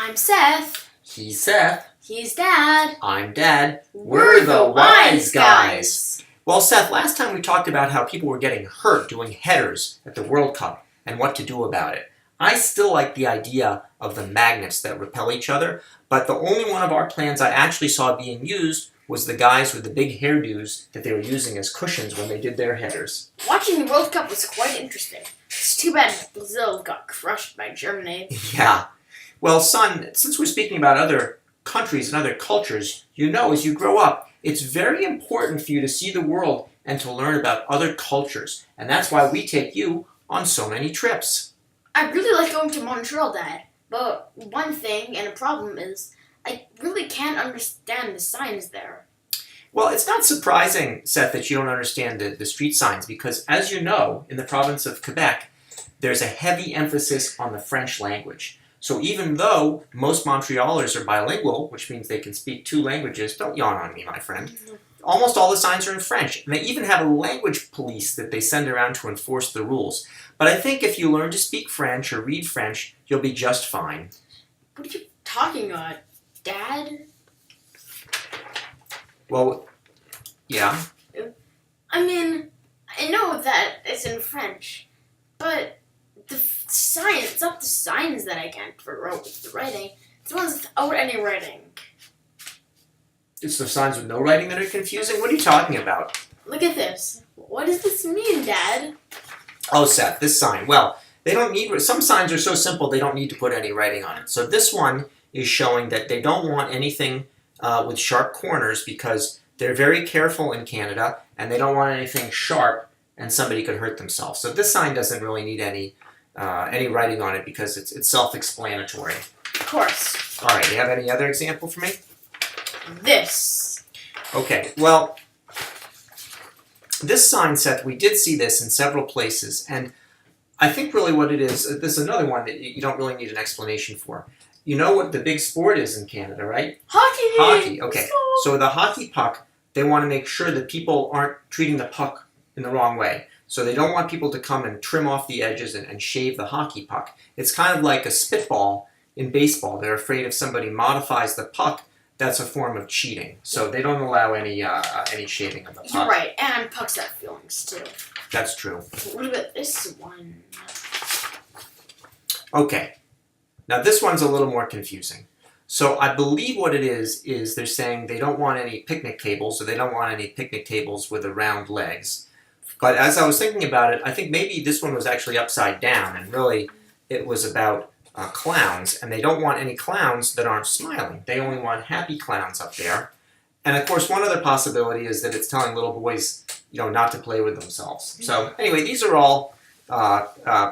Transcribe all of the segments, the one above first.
I'm Seth. He's Seth. He's Dad. I'm Dad. We're the Wise Guys. Well, Seth, last time we talked about how people were getting hurt doing headers at the World Cup and what to do about it. I still like the idea of the magnets that repel each other, but the only one of our plans I actually saw being used was the guys with the big hairdos that they were using as cushions when they did their headers. Watching the World Cup was quite interesting. It's too bad Brazil got crushed by Germany. Yeah. Well, son, since we're speaking about other countries and other cultures, you know as you grow up, it's very important for you to see the world and to learn about other cultures. And that's why we take you on so many trips. I really like going to Montreal, Dad. But one thing and a problem is I really can't understand the signs there. Well, it's not surprising, Seth, that you don't understand the street signs because, as you know, in the province of Quebec, there's a heavy emphasis on the French language. So even though most Montrealers are bilingual, which means they can speak two languages, don't yawn on me, my friend, almost all the signs are in French. And they even have a language police that they send around to enforce the rules. But I think if you learn to speak French or read French, you'll be just fine. What are you talking about, Dad? Well, yeah. I mean, I know that it's in French, but the signs, it's not the signs that I can't wrote with the writing. It's the ones without any writing. It's the signs with no writing that are confusing? What are you talking about? Look at this. What does this mean, Dad? Oh, Seth, this sign. Well, they don't need, some signs are so simple they don't need to put any writing on it. So this one is showing that they don't want anything with sharp corners because they're very careful in Canada and they don't want anything sharp and somebody could hurt themselves. So this sign doesn't really need any writing on it because it's self-explanatory. Of course. All right, you have any other example for me? This. Okay, well, this sign, Seth, we did see this in several places, and I think really what it is, this is another one that you don't really need an explanation for. You know what the big sport is in Canada, right? Hockey! Hockey, okay. So the hockey puck, they want to make sure that people aren't treating the puck in the wrong way. So they don't want people to come and trim off the edges and shave the hockey puck. It's kind of like a spitball in baseball. They're afraid if somebody modifies the puck, that's a form of cheating. So they don't allow any shaving of the puck. You're right, and pucks have feelings too. That's true. What about this one? Okay. Now this one's a little more confusing. So I believe what it is they're saying they don't want any picnic tables, or they don't want any picnic tables with the round legs. But as I was thinking about it, I think maybe this one was actually upside down, and really it was about clowns, and they don't want any clowns that aren't smiling. They only want happy clowns up there. And of course, one other possibility is that it's telling little boys, not to play with themselves. So anyway, these are all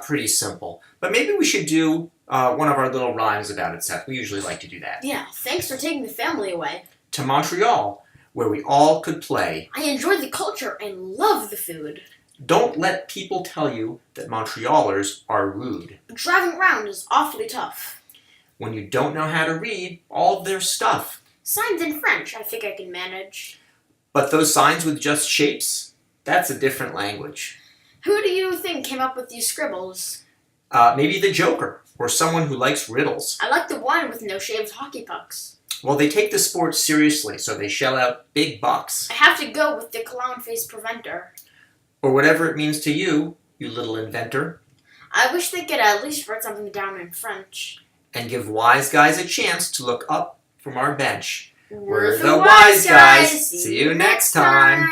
pretty simple. But maybe we should do one of our little rhymes about it, Seth. We usually like to do that. Yeah, thanks for taking the family away. To Montreal, where we all could play. I enjoy the culture and love the food. Don't let people tell you that Montrealers are rude. But driving around is awfully tough. When you don't know how to read all their stuff. Signs in French, I think I can manage. But those signs with just shapes, that's a different language. Who do you think came up with these scribbles? Maybe the Joker, or someone who likes riddles. I like the one with no shaved hockey pucks. Well, they take the sport seriously, so they shell out big bucks. I have to go with the clown face preventer. Or whatever it means to you, you little inventor. I wish they could at least write something down in French. And give wise guys a chance to look up from our bench. We're the Wise Guys. See you next time.